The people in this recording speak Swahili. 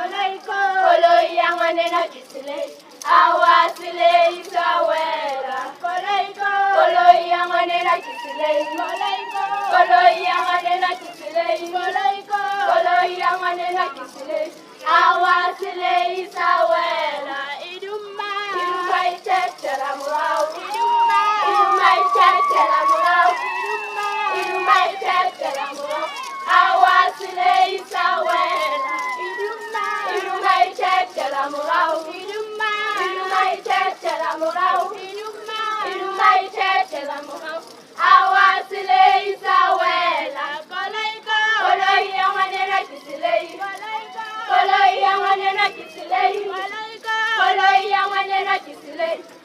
Koloi yang manena kisile, awasile isawela. Koloi yang manena kisile, koloi yang manena kisile, koloi yang manena kisile, awasile isawela. Iduma itetela murau, iduma itetela murau, iduma itetela murau, awasile isawela. Iduma itetela murau, iduma itetela murau, iduma itetela murau, awasile isawela. Koloi yang manena kisile, koloi yang manena kisile, koloi yang manena kisile.